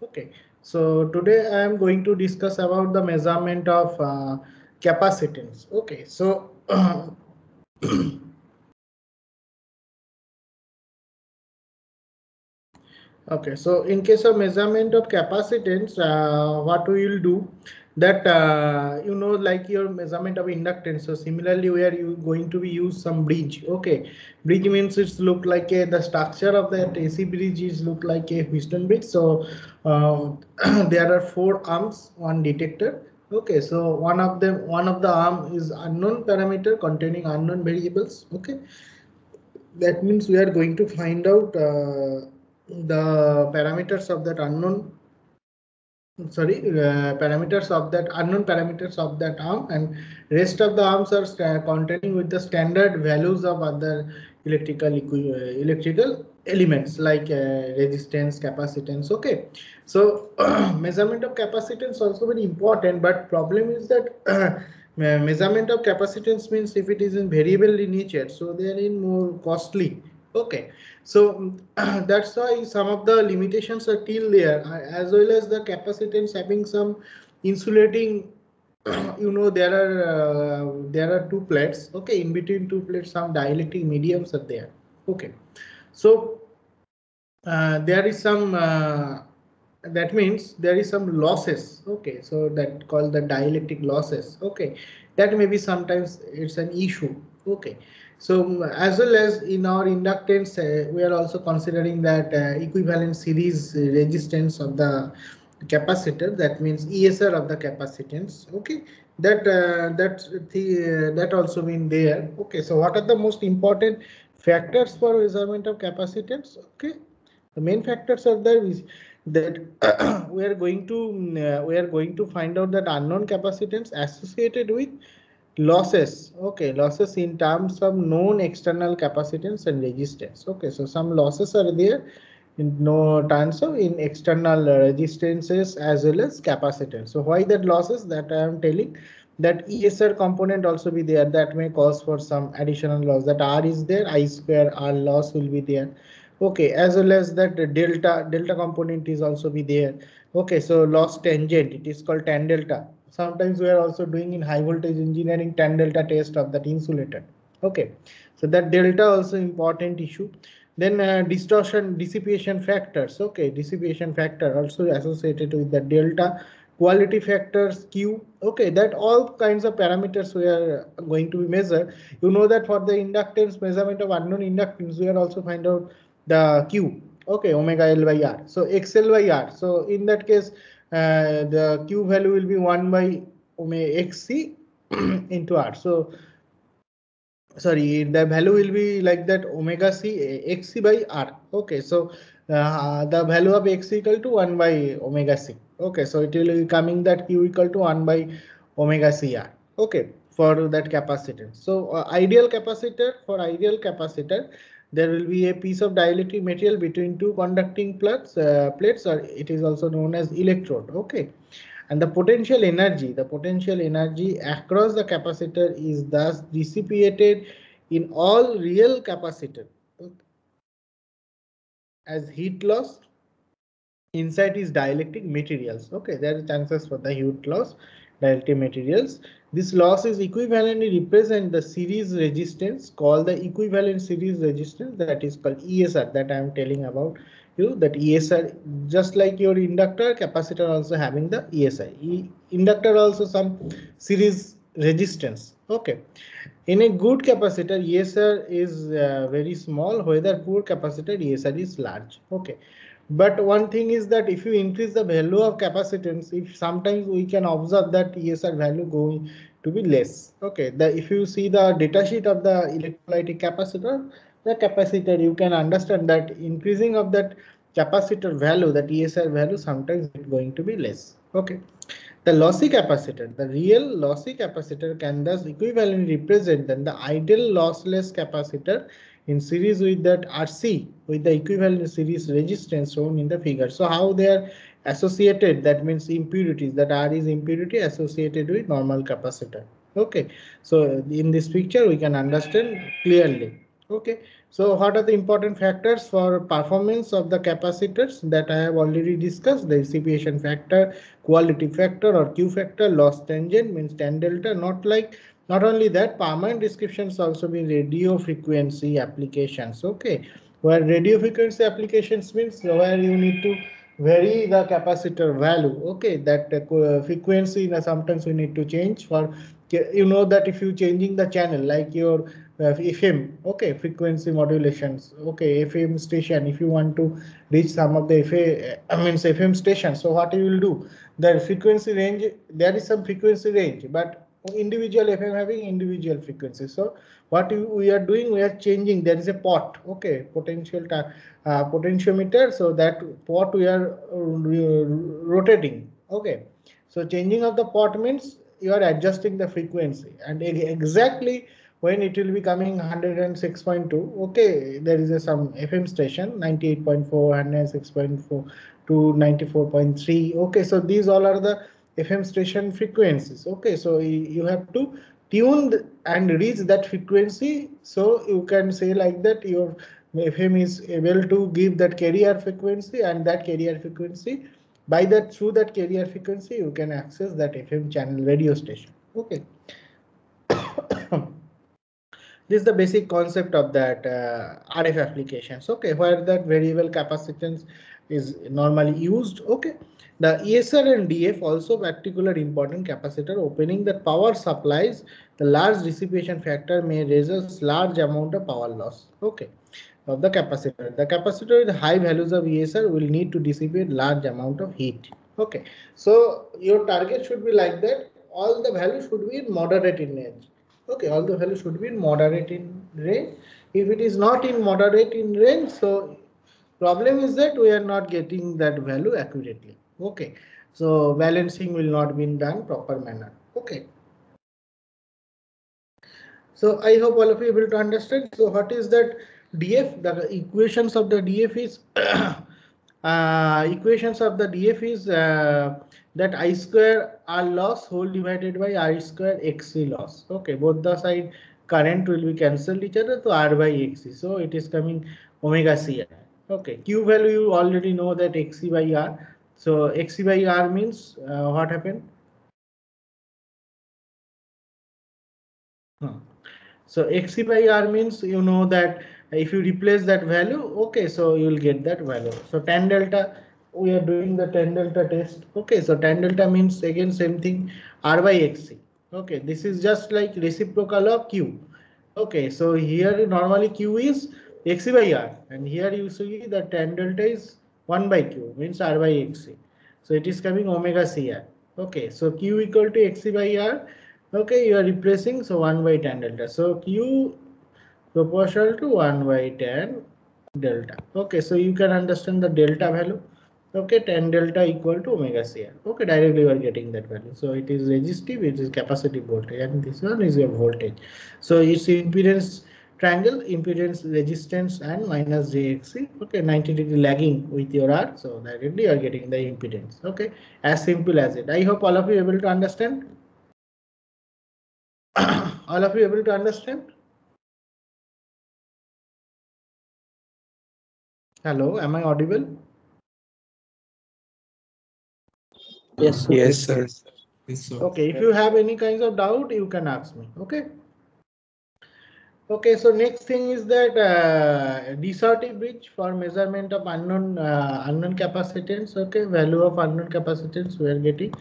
Okay, so today I am going to discuss about the measurement of capacitance. Okay, so okay, so in case of measurement of capacitance, what we will do that like your measurement of inductance. So similarly, we are going to be use some bridge. Okay, bridge means it's look like the structure of that AC bridge is look like a piston bridge. So there are four arms, one detector. Okay, so one of the arm is unknown parameter containing unknown variables. Okay, that means we are going to find out the parameters of that unknown parameters of that unknown parameters of that arm, and rest of the arms are containing with the standard values of other electrical elements like resistance, capacitance. Okay, so measurement of capacitance also very important, but problem is that measurement of capacitance means if it is in variable in nature, so they are in more costly. Okay, so that's why some of the limitations are still there, as well as the capacitance having some insulating. There are two plates. Okay, in between two plates some dielectric mediums are there. Okay, so there is some that means there is some losses. Okay, so that called the dielectric losses. Okay, that maybe sometimes it's an issue. Okay, so as well as in our inductance, we are also considering that equivalent series resistance of the capacitor, that means ESR of the capacitance. Okay, that also been there. Okay, so what are the most important factors for measurement of capacitance? Okay, the main factors are there is that we are going to find out that unknown capacitance associated with losses. Okay, losses in terms of known external capacitance and resistance. Okay, so some losses are there in no terms of in external resistances as well as capacitance. So why that losses, that I am telling, that ESR component also be there, that may cause for some additional loss. That R is there, I square R loss will be there. Okay, as well as that delta component is also be there. Okay, so loss tangent, it is called tan delta. Sometimes we are also doing in high voltage engineering tan delta test of that insulator. Okay, so that delta also important issue. Then distortion dissipation factors. Okay, dissipation factor also associated with the delta, quality factors Q. Okay, that all kinds of parameters we are going to be measured. You know that for the inductance measurement of unknown inductance, we are also find out the Q. Okay, omega L by R. So XL by R. So in that case, the Q value will be 1 by omega XC into R. So sorry, the value will be like that omega c xc by r. Okay, so the value of x equal to 1 by omega c. Okay, so it will be coming that q equal to 1 by omega c r. Okay, for that capacitance. So for ideal capacitor, there will be a piece of dielectric material between two conducting plates, or it is also known as electrode. Okay, and the potential energy across the capacitor is thus dissipated in all real capacitor as heat loss inside is dielectric materials. Okay, there are chances for the heat loss dielectric materials. This loss is equivalently represent the series resistance, called the equivalent series resistance, that is called ESR, that I am telling about you, that ESR, just like your inductor, capacitor also having the ESR. Inductor also some series resistance. Okay, in a good capacitor ESR is very small, whether poor capacitor ESR is large. Okay, but one thing is that if you increase the value of capacitance, if sometimes we can observe that ESR value going to be less. Okay, if you see the data sheet of the electrolytic capacitor, you can understand that increasing of that capacitor value, that ESR value, sometimes it's going to be less. Okay, the lossy capacitor, the real lossy capacitor, can thus equivalently represent then the ideal lossless capacitor in series with that RC with the equivalent series resistance shown in the figure. So how they are associated, that means impurities, that R is impurity associated with normal capacitor. Okay, so in this picture we can understand clearly. Okay, so what are the important factors for performance of the capacitors that I have already discussed? The dissipation factor, quality factor or Q factor, loss tangent means tan delta. Not only that, permanent descriptions also mean radio frequency applications. Okay, where radio frequency applications means where you need to vary the capacitor value. Okay, that frequency sometimes we need to change for, you know, that if you changing the channel like your FM, okay, frequency modulations, okay, FM station, if you want to reach some of the FM stations, so what you will do, the frequency range, there is some frequency range, but individual FM having individual frequency. So what we are doing, we are changing, there is a pot, okay, potentiometer, so that pot we are rotating, okay. So changing of the pot means you are adjusting the frequency, and exactly when it will be coming 106.2, okay, there is some FM station 98.4, 106.4 to 94.3, okay, so these all are the FM station frequencies, okay, so you have to tune and reach that frequency, so you can say like that your FM is able to give that carrier frequency, and that carrier frequency, by that, through that carrier frequency you can access that FM channel radio station, okay. This is the basic concept of that RF applications, okay, where that variable capacitance is normally used, okay. The ESR and DF also particular important capacitor opening that power supplies the large dissipation factor may resist large amount of power loss, okay, of the capacitor. The capacitor with high values of ESR will need to dissipate large amount of heat, okay. So your target should be like that, all the values should be moderate in range. Okay, all the values should be in moderate in range. If it is not in moderate in range, so problem is that we are not getting that value accurately. Okay, so balancing will not be done proper manner. Okay, so I hope all of you able to understand. So what is that DF? The equations of the DF is equations of the DF is that I square R loss whole divided by I square XC loss. Okay, both the side current will be cancelled each other, so R by XC. So it is coming omega CR. Okay, Q value you already know that XC by R. So XC by R means what happened? Hmm. So XC by R means you know that if you replace that value, okay, so you will get that value. So tan delta, we are doing the tan delta test. Okay, so tan delta means again same thing, R by XC. Okay, this is just like reciprocal of Q. Okay, so here normally Q is XC by R, and here you see that tan delta is 1 by Q means R by XC. So it is coming omega CR. Okay, so Q equal to XC by R. Okay, you are replacing, so 1 by tan delta. So Q proportional to 1 by tan delta. Okay, so you can understand the delta value. Okay, tan delta equal to omega CR. Okay, directly you are getting that value. So it is resistive, it is capacitive voltage, and this one is your voltage. So it's impedance triangle, impedance, resistance, and minus JXC. Okay, 90-degree lagging with your R. So directly you are getting the impedance. Okay, as simple as it. I hope all of you able to understand. All of you able to understand? Hello, am I audible? Yes, sir. Yes, sir. Yes, sir. Okay, if you have any kinds of doubt, you can ask me. Okay. Okay, so next thing is that Resortive bridge for measurement of unknown capacitance. Okay, value of unknown capacitance we are getting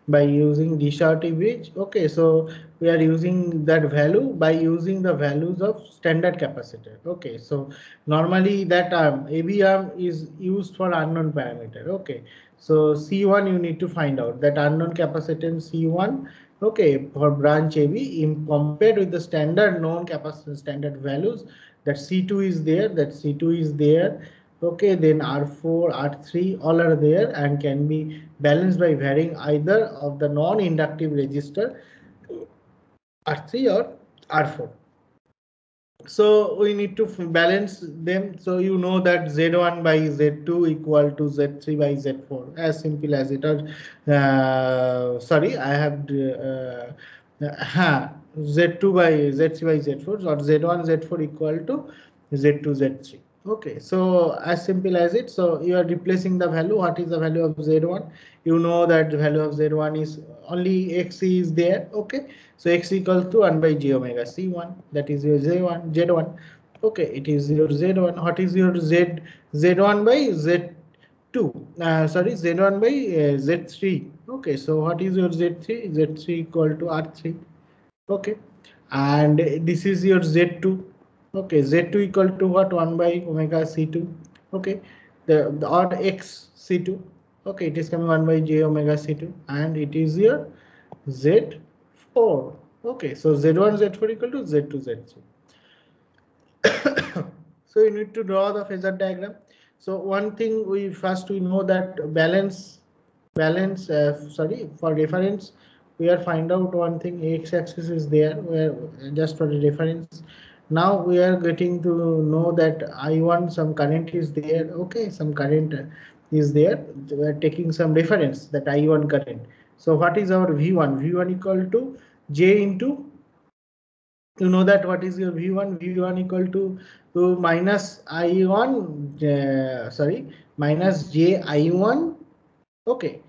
by using Resortive bridge. Okay, so we are using that value by using the values of standard capacitor. Okay, so normally that AB arm is used for unknown parameter. Okay, so C1 you need to find out that unknown capacitance C1. Okay, for branch AB in compared with the standard known capacitance standard values, that C2 is there, that C2 is there. Okay, then R4, R3 all are there and can be balanced by varying either of the non-inductive resistor R3 or R4. So we need to balance them. So you know that Z1 by Z2 equal to Z3 by Z4, as simple as it. Sorry, I have Z2 by Z3 by Z4, or Z1 Z4 equal to Z2, Z3. Okay, so as simple as it. So you are replacing the value. What is the value of Z1? You know that the value of Z1 is only XC is there. Okay, so X equals to 1 by J omega C1. That is your Z1, Z1. Okay, it is your Z1. What is your Z1 by Z2? Sorry, Z1 by Z3. Okay, so what is your Z3? Z3 equal to R3. Okay, and this is your Z2. Okay, Z2 equal to what? 1 by omega C2. Okay, the or X C2. Okay, it is coming 1 by J omega C2, and it is your Z4. Okay, so Z1 Z4 equal to Z2 Z3. So you need to draw the phasor diagram. So one thing we know that sorry, for reference we are find out one thing. X-axis is there where just for the reference. Now we are getting to know that I1 some current is there. Okay, some current is there. We are taking some reference that I1 current. So what is our V1? V1 equal to J into, you know that what is your V1? V1 equal to minus I1, sorry, minus J I1. Okay,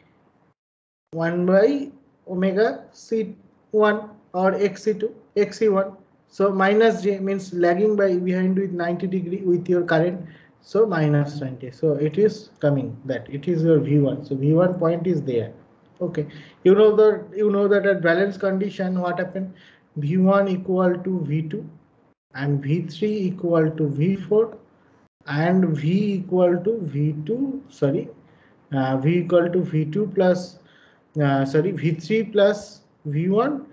1 by omega C1 or XC2, XC1. So minus J means lagging by behind with 90 degree with your current. So minus 20. So it is coming that it is your V1. So V1 point is there. Okay, you know that at balance condition what happened? V1 equal to V2 and V3 equal to V4 and V equal to V2, sorry, V equal to V2 plus, sorry, V3 plus V1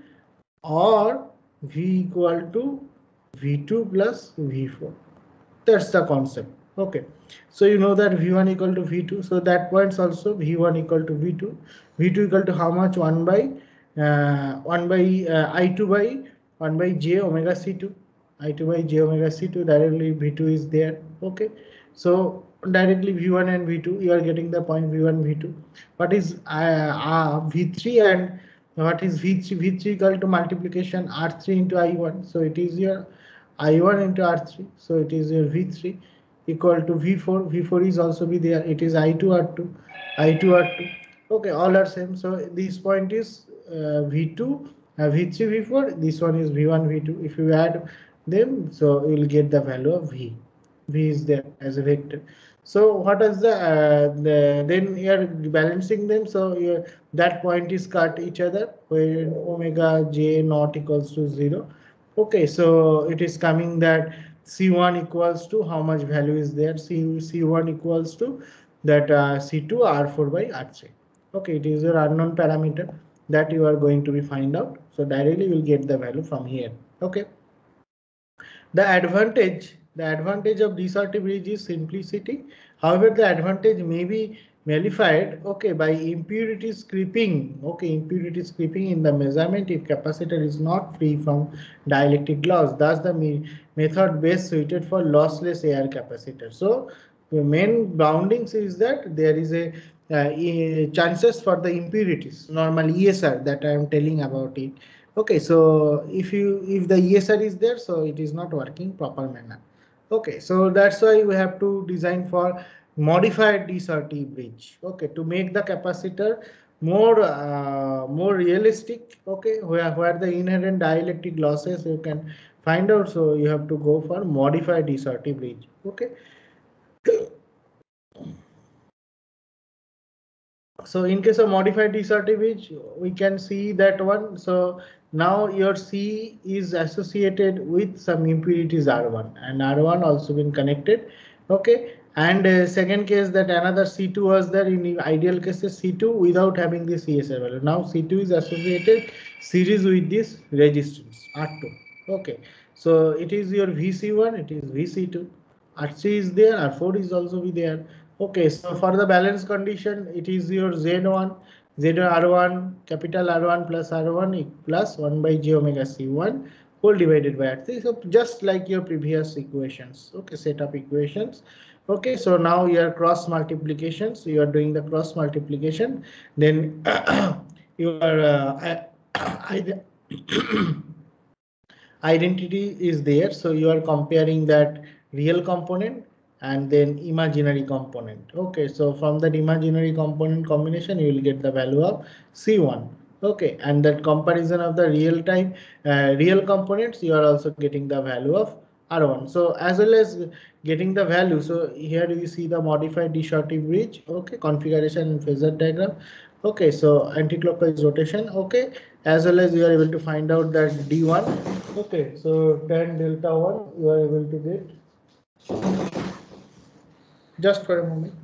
or V equal to V2 plus V4. That's the concept. Okay, so you know that V1 equal to V2, so that points also V1 equal to V2. V2 equal to how much? 1 by I2 by 1 by J omega C2. I2 by J omega C2, directly V2 is there. Okay, so directly V1 and V2 you are getting the point. V1 V2. What is V3 and what is V3? V3 equal to multiplication R3 into I1, so it is your I1 into R3, so it is your V3 equal to V4. V4 is also be there. It is I2 R2, I2 R2. Okay, all are same. So this point is V2, V3, V4. This one is V1, V2. If you add them, so you will get the value of V. V is there as a vector. So what is the then you are balancing them. So that point is cut each other when omega J not equals to 0. Okay, so it is coming that C1 equals to how much value is there? C1 equals to that C2 R4 by R3. Okay, it is your unknown parameter that you are going to be find out. So directly you will get the value from here. Okay. The advantage of resortive bridge is simplicity. However, the advantage may be nullified, okay, by impurities creeping. Okay, impurities creeping in the measurement if capacitor is not free from dielectric loss. Thus, the method best suited for lossless air capacitor. So, the main boundings is that there is a chances for the impurities, normal ESR that I am telling about it. Okay, so if the ESR is there, so it is not working proper manner. Okay, so that's why we have to design for modified DSRT bridge. Okay, to make the capacitor more realistic. Okay, where the inherent dielectric losses you can find out. So you have to go for modified DSRT bridge. Okay. So in case of modified desortive bridge, we can see that one. So now your C is associated with some impurities R1 and R1 also been connected. Okay. And second case that another C2 was there in ideal cases C2 without having this ESR value. Now C2 is associated series with this resistance R2. Okay. So it is your VC1, it is VC2. R3 is there, R4 is also be there. Okay, so for the balance condition, it is your Z1, Z1, capital R1 plus R1 plus 1 by J omega C1 whole divided by R3. So just like your previous equations, okay, set of equations. Okay, so now your cross multiplications, you are doing the cross multiplication, then your identity is there. So you are comparing that real component and then imaginary component. Okay, so from that imaginary component combination you will get the value of C1. Okay, and that comparison of the real components, you are also getting the value of R1. So as well as getting the value, so here you see the modified Resortive bridge. Okay, configuration and phasor diagram. Okay, so anti-clockwise rotation. Okay, as well as you are able to find out that D1. Okay, so tan delta 1 you are able to get. Just for a moment.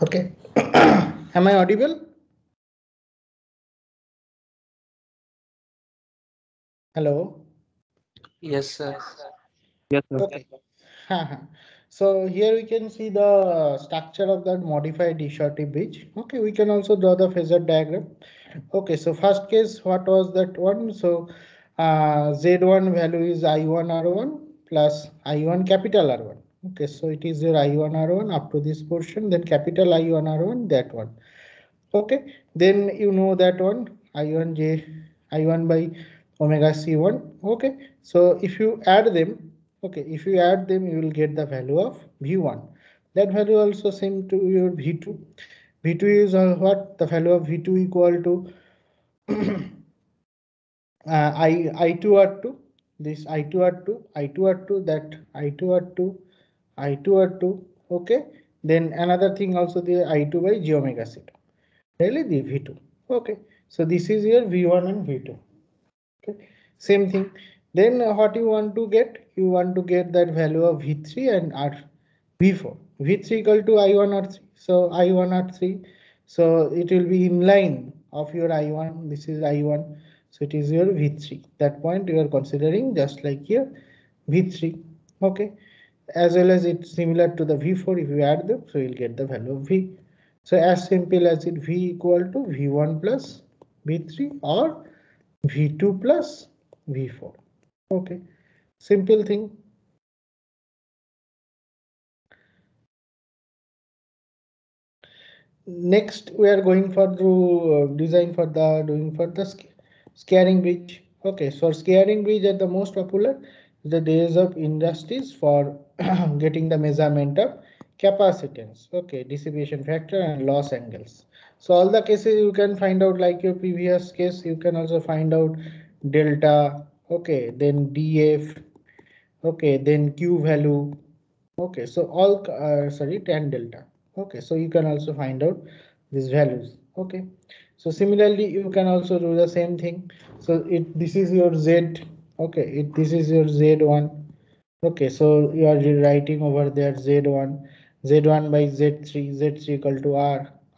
Okay. Am I audible? Hello. Yes, sir. Yes, sir. Okay. So here we can see the structure of that modified Resortive bridge. Okay, we can also draw the phasor diagram. Okay, so first case, what was that one? So Z1 value is I1 R1 plus I1 capital R1. Okay, so it is your I1 R1 up to this portion, then capital I1 R1, that one. Okay, then you know that one I1 by omega C1. Okay, so if you add them, okay, if you add them, you will get the value of V1. That value also same to your V2. V2 is what? The value of V2 equal to I2 R2, this I2 R2, I2 R2, that I2 R2, I2 R2. Okay, then another thing also the I2 by J omega C2. Really the V2. Okay, so this is your V1 and V2. Okay, same thing. Then what you want to get? You want to get that value of V3 and V4. V3 equal to I1 R3. So I1 R3. So it will be in line of your I1. This is I1. So it is your V3. That point you are considering just like here V3. Okay. As well as it's similar to the V4. If you add them, so you'll get the value of V. So as simple as it V equal to V1 plus V3 or V2 plus V4. Okay, simple thing. Next, we are going for the design for the scaling bridge. Okay, so scaling bridge are the most popular the days of industries for getting the measurement of capacitance. Okay, dissipation factor and loss angles. So all the cases you can find out like your previous case. You can also find out delta. Okay, then DF. Okay, then Q value. Okay, so all sorry tan delta. Okay, so you can also find out these values. Okay, so similarly you can also do the same thing. So this is your Z. Okay, this is your Z1. Okay, so you are writing over there Z1, Z1 by Z3, Z3 equal to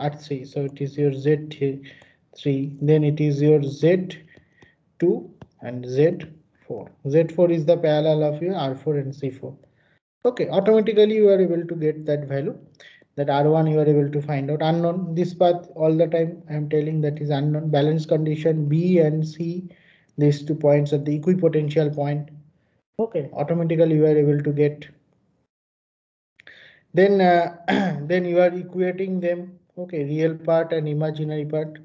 R3. So it is your Z3. Then it is your Z2 and Z4. Z4 is the parallel of your R4 and C4. Okay, automatically you are able to get that value. That R1 you are able to find out unknown. This path all the time I am telling that is unknown. Balance condition B and C, these 2 points at the equipotential point. Okay, automatically you are able to get. Then then you are equating them. Okay, real part and imaginary part.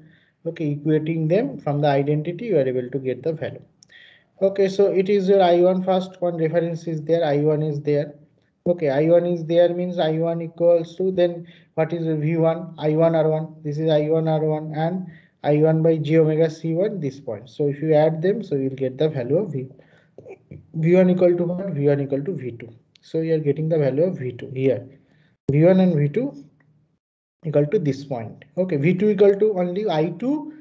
Okay, equating them from the identity you are able to get the value. Okay, so it is your I1 first one reference is there, I1 is there. Okay, I1 is there means I1 equals to then what is V1, I1 R1, this is I1 R1 and I1 by J omega C1 this point. So if you add them, so you'll get the value of V1 equal to what? V1 equal to V2. So you are getting the value of V2 here. V1 and V2 equal to this point. Okay, V2 equal to only I2,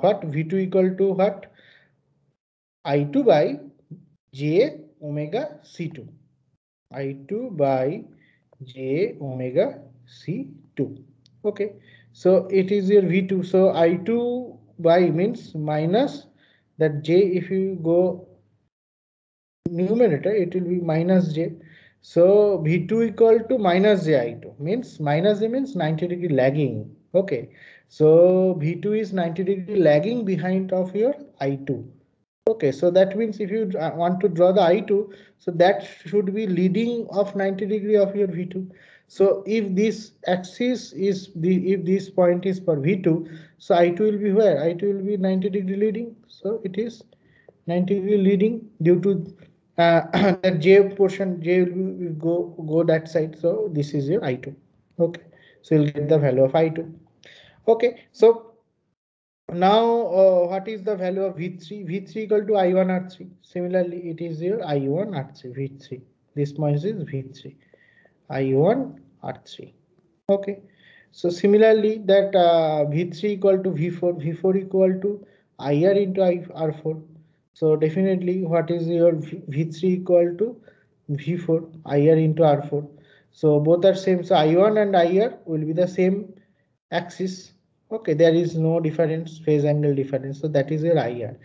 what? V2 equal to what? I2 by J omega C2. I2 by J omega C2. Okay, so it is your V2. So I2 by means minus that J. If you go numerator, it will be minus J. So V2 equal to minus J I2 means minus J means 90-degree lagging. Okay, so V2 is 90-degree lagging behind of your I2. Okay, so that means if you want to draw the I2, so that should be leading of 90-degree of your V2. So if this axis is if this point is for V2, so I2 will be where? I2 will be 90-degree leading. So it is 90-degree leading due to that J portion, J will go that side. So this is your I2. Okay, so you'll get the value of I2. Okay, so now, what is the value of V3? V3 equal to I1 R3. Similarly, it is your I1 R3, V3. This much is V3, I1 R3. Okay. So similarly, that V3 equal to V4, V4 equal to IR into R4. So definitely, what is your V3 equal to V4, IR into R4. So both are same. So I1 and IR will be the same axis. Okay, there is no difference, phase angle difference. So that is your IR.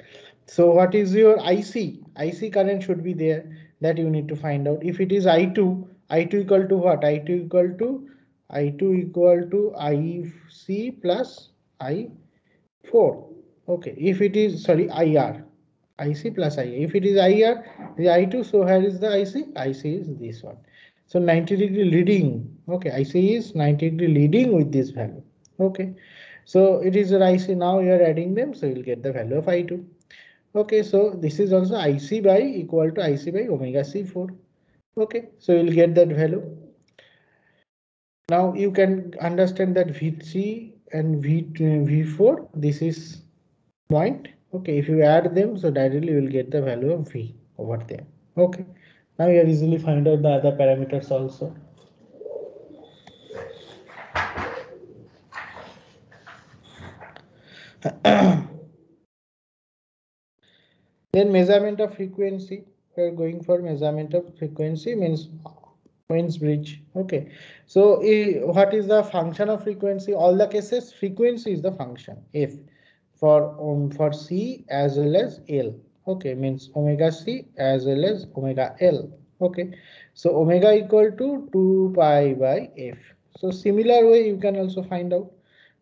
So what is your IC? IC current should be there, that you need to find out. If it is I2, I2 equal to what? I2 equal to IC plus I4. Okay, if it is sorry IR, IC plus IR. If it is IR, the I2. So here is the IC. IC is this one. So 90-degree leading. Okay, IC is 90-degree leading with this value. Okay, so it is your IC. Now you are adding them, so you'll get the value of I2. Okay, so this is also IC by equal to IC by omega C4. Okay, so you'll get that value. Now you can understand that V3 and V4, this is point. Okay, if you add them, so directly you will get the value of V over there. Okay, now you easily find out the other parameters also. Then measurement of frequency. We are going for measurement of frequency means Queen's bridge. Okay. So what is the function of frequency? All the cases frequency is the function f for C as well as L. Okay, means omega C as well as omega L. Okay. So omega equal to 2 pi by f. So similar way you can also find out.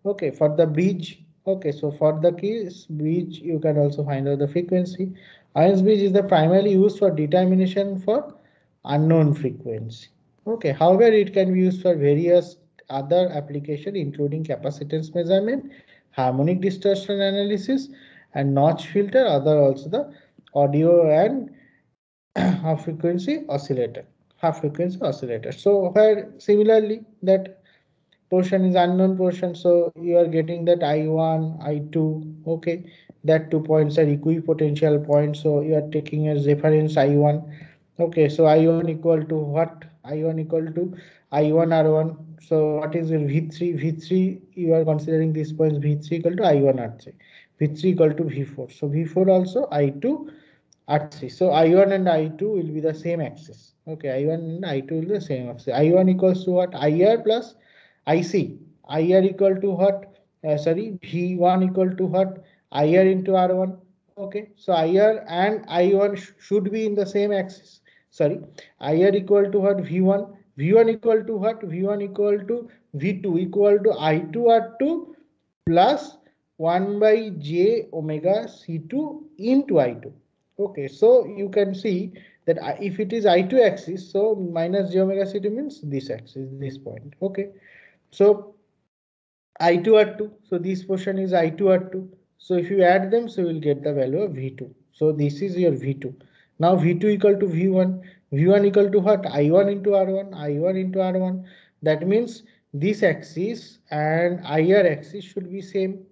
Okay, for the bridge. Okay, so for the case bridge you can also find out the frequency. Ions bridge is the primarily used for determination for unknown frequency. Okay, however, it can be used for various other applications, including capacitance measurement, harmonic distortion analysis, and notch filter. Other also the audio and half frequency oscillator, half frequency oscillator. So where similarly that portion is unknown portion, so you are getting that I1 I2. Okay, that 2 points are equipotential points, so you are taking as reference I1. Okay, so I1 equal to what? I1 equal to I1 R1. So what is your V3? V3 you are considering this points V3 equal to I1 R3, V3 equal to V4. So V4 also I2 R3. So I1 and I2 will be the same axis. Okay, I1 and I2 will be the same axis. I1 equals to what? IR plus IC. IR equal to what? Sorry, V1 equal to what? IR into R1. Okay, so IR and I1 should be in the same axis. Sorry, IR equal to what? V1. V1 equal to what? V1 equal to V2 equal to I2 R2 plus 1 by j omega C2 into I2. Okay, so you can see that if it is I2 axis, so minus j omega C2 means this axis, this point. Okay, so I2 R2. So this portion is I2 R2. So if you add them, so you will get the value of V2. So this is your V2. Now V2 equal to V1. V1 equal to what? I1 into R1. I1 into R1. That means this axis and IR axis should be same.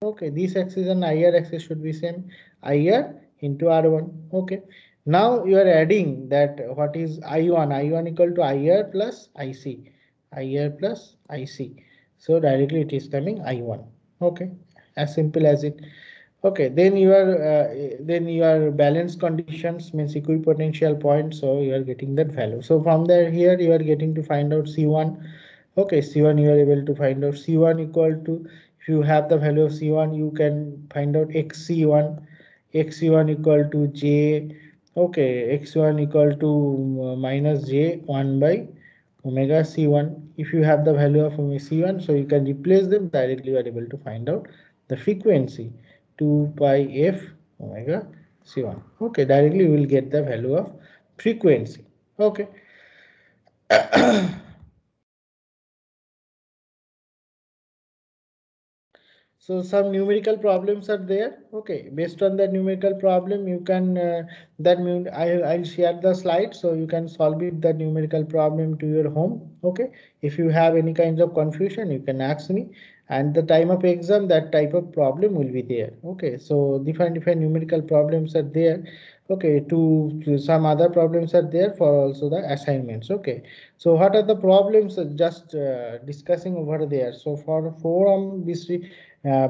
Okay, this axis and IR axis should be same. IR into R1. Okay. Now you are adding that what is I1? I1 equal to IR plus IC. IR plus IC. So directly it is coming I1. Okay. As simple as it. Okay, then your balance conditions means equipotential point, so you are getting that value. So from there here you are getting to find out C1. Okay, C1 you are able to find out C1 equal to, if you have the value of C1 you can find out XC1. XC1 equal to J. Okay, X1 equal to minus J 1 by omega C1. If you have the value of omega C1, so you can replace them directly, you are able to find out the frequency 2 pi f omega C1. Okay, directly we will get the value of frequency. Okay. So some numerical problems are there. Okay, based on that numerical problem, you can I'll share the slide so you can solve it that numerical problem to your home. Okay, if you have any kinds of confusion, you can ask me. And the time of exam, that type of problem will be there. Okay, so different numerical problems are there. Okay, to some other problems are there for also the assignments. Okay, so what are the problems? Just discussing over there. So for forum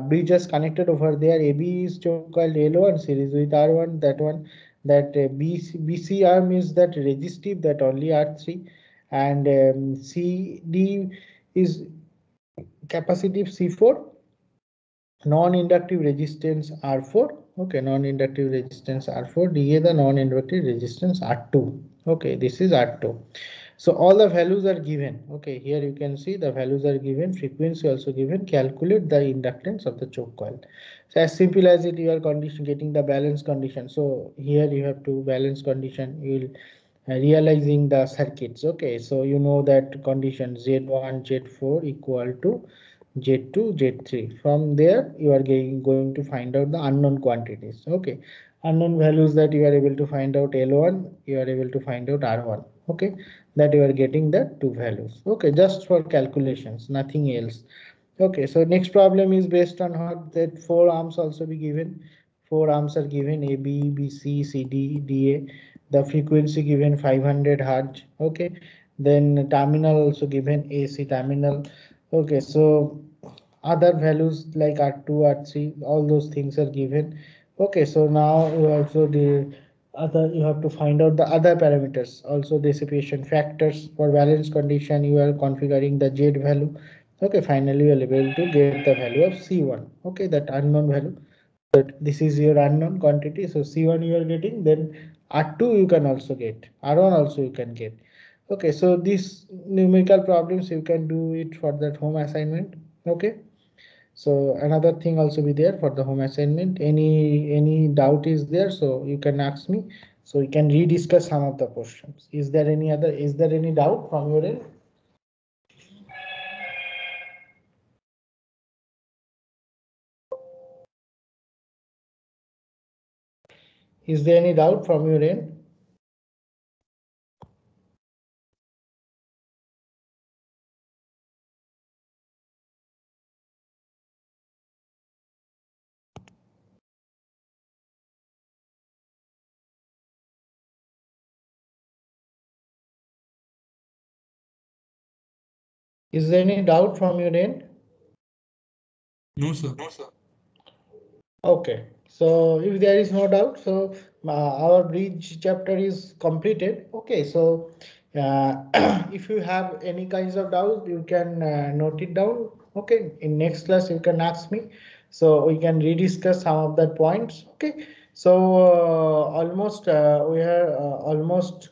bridges connected over there, AB is called L1 series with R1, that one, that BC arm is that resistive, that only R3, and CD is capacitive C4, non-inductive resistance R4. Okay, non-inductive resistance R4, DA the non-inductive resistance R2. Okay, this is R2. So all the values are given. Okay, here you can see the values are given, frequency also given. Calculate the inductance of the choke coil. So as simple as it, you are condition getting the balance condition. So here you have to balance condition. You will realizing the circuits. Okay, so you know that condition Z1 Z4 equal to Z2 Z3. From there you are going to find out the unknown quantities. Okay, unknown values that you are able to find out L1, you are able to find out R1. Okay, that you are getting the two values. Okay, just for calculations, nothing else. Okay, so next problem is based on what, that four arms also be given. Four arms are given, A, B, B, C, C, D, D, A. The frequency given 500 hertz. Okay, then terminal also given, AC terminal. Okay, so other values like R2, R3, all those things are given. Okay, so now you also the other, you have to find out the other parameters, also dissipation factors. For balance condition you are configuring the Z value. Okay, finally you are able to get the value of C1. Okay, that unknown value, that this is your unknown quantity, so C1 you are getting, then R2 you can also get, R1 also you can get. Okay, so these numerical problems you can do it for that home assignment. Okay, so another thing also be there for the home assignment. Any doubt is there, so you can ask me, so we can rediscuss some of the questions. Is there any other, is there any doubt from your end? Is there any doubt from your end? Is there any doubt from your end? No, sir. Okay, so if there is no doubt, so our bridge chapter is completed. Okay, so if you have any kinds of doubt, you can note it down. Okay, in next class you can ask me, so we can rediscuss some of that points. Okay, so almost we are almost